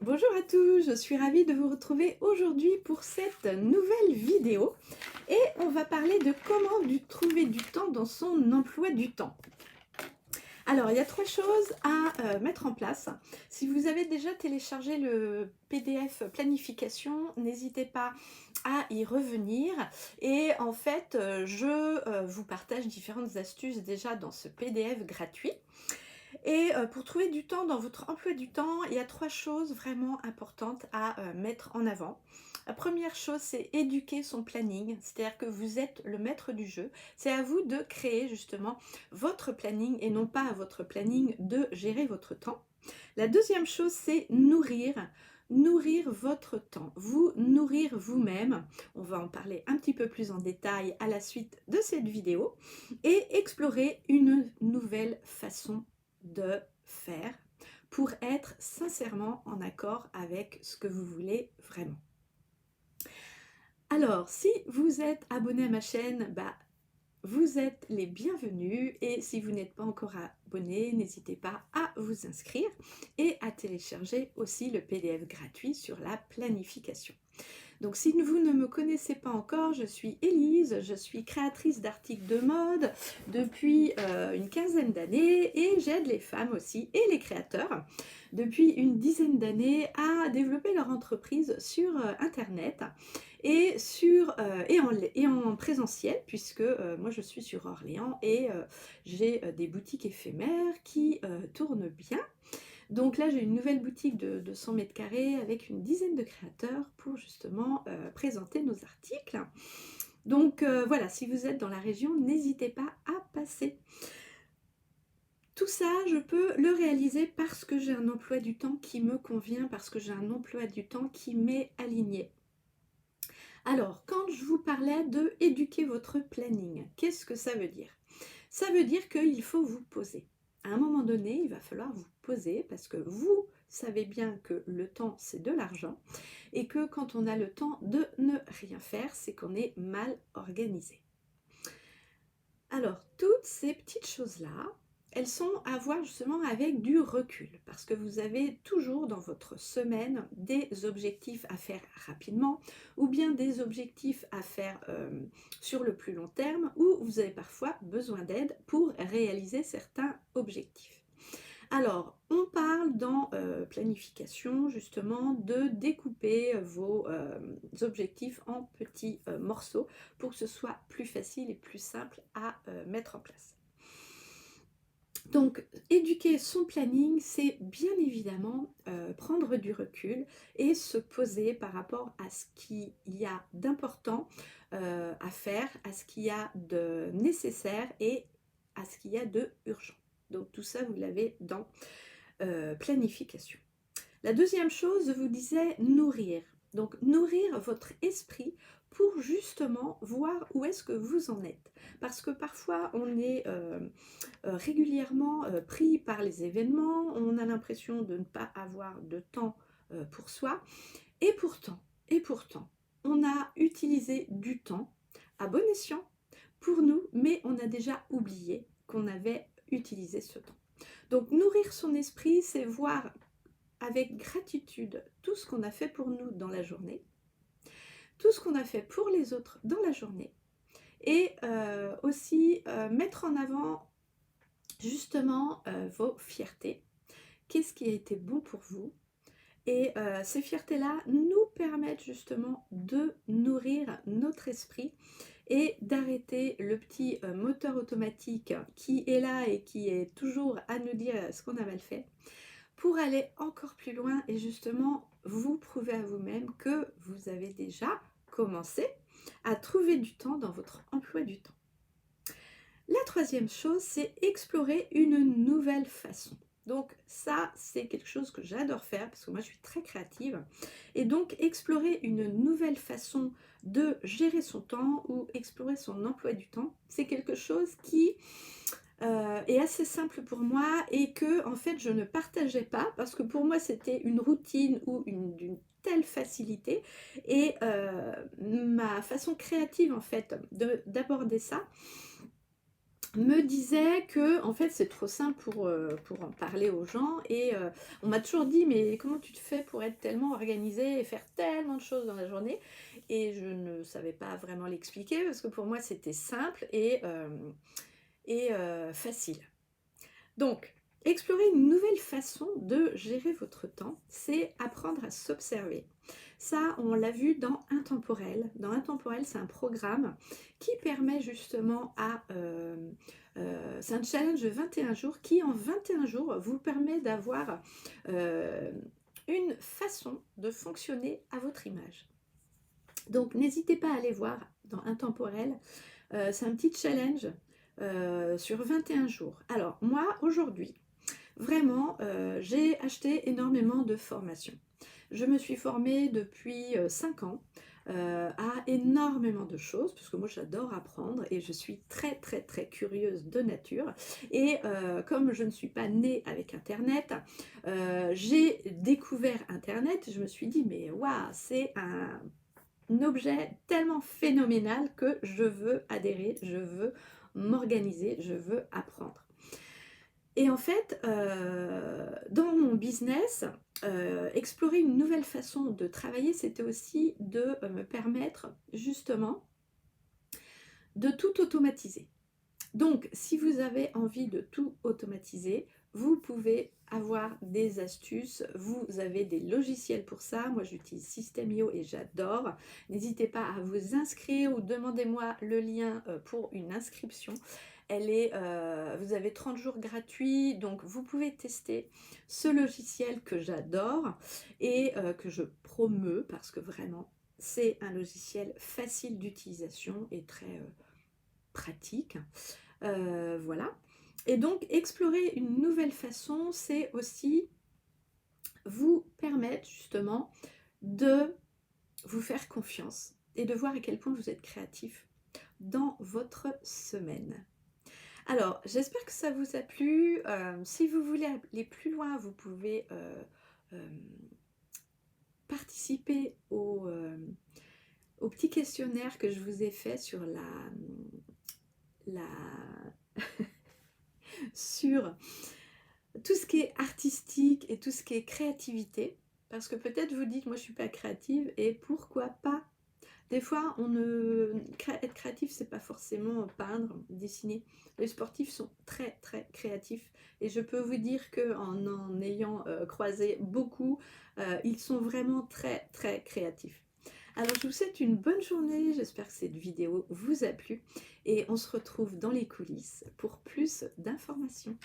Bonjour à tous, je suis ravie de vous retrouver aujourd'hui pour cette nouvelle vidéo et on va parler de comment trouver du temps dans son emploi du temps. Alors, il y a trois choses à mettre en place. Si vous avez déjà téléchargé le PDF planification, n'hésitez pas à y revenir. Et en fait, je vous partage différentes astuces déjà dans ce PDF gratuit. Et pour trouver du temps dans votre emploi du temps, il y a trois choses vraiment importantes à mettre en avant. La première chose, c'est éduquer son planning, c'est-à-dire que vous êtes le maître du jeu. C'est à vous de créer justement votre planning et non pas à votre planning de gérer votre temps. La deuxième chose, c'est nourrir votre temps, vous nourrir vous-même. On va en parler un petit peu plus en détail à la suite de cette vidéo et explorer une nouvelle façon de faire pour être sincèrement en accord avec ce que vous voulez vraiment. Alors, si vous êtes abonné à ma chaîne, vous êtes les bienvenus et si vous n'êtes pas encore abonné, n'hésitez pas à vous inscrire et à télécharger aussi le PDF gratuit sur la planification. Donc si vous ne me connaissez pas encore, je suis Élise, je suis créatrice d'articles de mode depuis une quinzaine d'années et j'aide les femmes aussi et les créateurs depuis une dizaine d'années à développer leur entreprise sur Internet et en présentiel puisque moi je suis sur Orléans et j'ai des boutiques éphémères qui tournent bien. Donc là, j'ai une nouvelle boutique de 100 mètres carrés avec une dizaine de créateurs pour justement présenter nos articles. Donc voilà, si vous êtes dans la région, n'hésitez pas à passer. Tout ça, je peux le réaliser parce que j'ai un emploi du temps qui me convient, parce que j'ai un emploi du temps qui m'est aligné. Alors, quand je vous parlais de éduquer votre planning, qu'est-ce que ça veut dire? Ça veut dire qu'il faut vous poser. À un moment donné, il va falloir vous poser parce que vous savez bien que le temps, c'est de l'argent et que quand on a le temps de ne rien faire, c'est qu'on est mal organisé. Alors, toutes ces petites choses-là, elles sont à voir justement avec du recul parce que vous avez toujours dans votre semaine des objectifs à faire rapidement ou bien des objectifs à faire sur le plus long terme ou vous avez parfois besoin d'aide pour réaliser certains objectifs. Alors, on parle dans planification justement de découper vos objectifs en petits morceaux pour que ce soit plus facile et plus simple à mettre en place. Donc, éduquer son planning, c'est bien évidemment prendre du recul et se poser par rapport à ce qu'il y a d'important à faire, à ce qu'il y a de nécessaire et à ce qu'il y a de urgent. Donc tout ça, vous l'avez dans planification. La deuxième chose, je vous disais nourrir. Donc nourrir votre esprit pour justement voir où est-ce que vous en êtes. Parce que parfois on est régulièrement pris par les événements, on a l'impression de ne pas avoir de temps pour soi. Et pourtant, on a utilisé du temps à bon escient pour nous, mais on a déjà oublié qu'on avait utilisé ce temps. Donc nourrir son esprit, c'est voir avec gratitude tout ce qu'on a fait pour nous dans la journée, tout ce qu'on a fait pour les autres dans la journée, et aussi mettre en avant justement vos fiertés. Qu'est-ce qui a été bon pour vous? Et ces fiertés-là nous permettent justement de nourrir notre esprit et d'arrêter le petit moteur automatique qui est là et qui est toujours à nous dire ce qu'on a mal fait pour aller encore plus loin et justement vous prouver à vous-même que vous avez déjà commencé à trouver du temps dans votre emploi du temps. La troisième chose, c'est explorer une nouvelle façon. Donc ça, c'est quelque chose que j'adore faire parce que moi, je suis très créative. Et donc, explorer une nouvelle façon de gérer son temps ou explorer son emploi du temps, c'est quelque chose qui est assez simple pour moi et que, en fait, je ne partageais pas parce que pour moi, c'était une routine ou d'une telle facilité. Et ma façon créative, en fait, d'aborder ça, me disait que en fait c'est trop simple pour en parler aux gens et on m'a toujours dit: «Mais comment tu te fais pour être tellement organisée et faire tellement de choses dans la journée?» et je ne savais pas vraiment l'expliquer parce que pour moi c'était simple et facile. Donc, explorer une nouvelle façon de gérer votre temps, c'est apprendre à s'observer. Ça, on l'a vu dans Intemporel. Dans Intemporel, c'est un programme qui permet justement c'est un challenge de 21 jours qui, en 21 jours, vous permet d'avoir euh, une façon de fonctionner à votre image. Donc, n'hésitez pas à aller voir dans Intemporel. C'est un petit challenge sur 21 jours. Alors, moi, aujourd'hui, vraiment, j'ai acheté énormément de formations. Je me suis formée depuis 5 ans à énormément de choses, parce que moi j'adore apprendre et je suis très très très curieuse de nature. Et comme je ne suis pas née avec Internet, j'ai découvert Internet, je me suis dit mais waouh, c'est un objet tellement phénoménal que je veux adhérer, je veux m'organiser, je veux apprendre. Et en fait, dans mon business, explorer une nouvelle façon de travailler, c'était aussi de me permettre justement de tout automatiser. Donc, si vous avez envie de tout automatiser, vous pouvez avoir des astuces, vous avez des logiciels pour ça. Moi, j'utilise System.io et j'adore. N'hésitez pas à vous inscrire ou demandez-moi le lien pour une inscription. Vous avez 30 jours gratuits, donc vous pouvez tester ce logiciel que j'adore et que je promeus parce que vraiment, c'est un logiciel facile d'utilisation et très pratique. Voilà. Et donc, explorer une nouvelle façon, c'est aussi vous permettre justement de vous faire confiance et de voir à quel point vous êtes créatif dans votre semaine. Alors, j'espère que ça vous a plu. Si vous voulez aller plus loin, vous pouvez euh, participer au petit questionnaire que je vous ai fait sur la sur tout ce qui est artistique et tout ce qui est créativité, parce que peut-être vous dites, moi je suis pas créative, et pourquoi pas? Des fois, être créatif, c'est pas forcément peindre, dessiner. Les sportifs sont très très créatifs, et je peux vous dire que en ayant croisé beaucoup, ils sont vraiment très très créatifs. Alors je vous souhaite une bonne journée, j'espère que cette vidéo vous a plu, et on se retrouve dans les coulisses pour plus d'informations.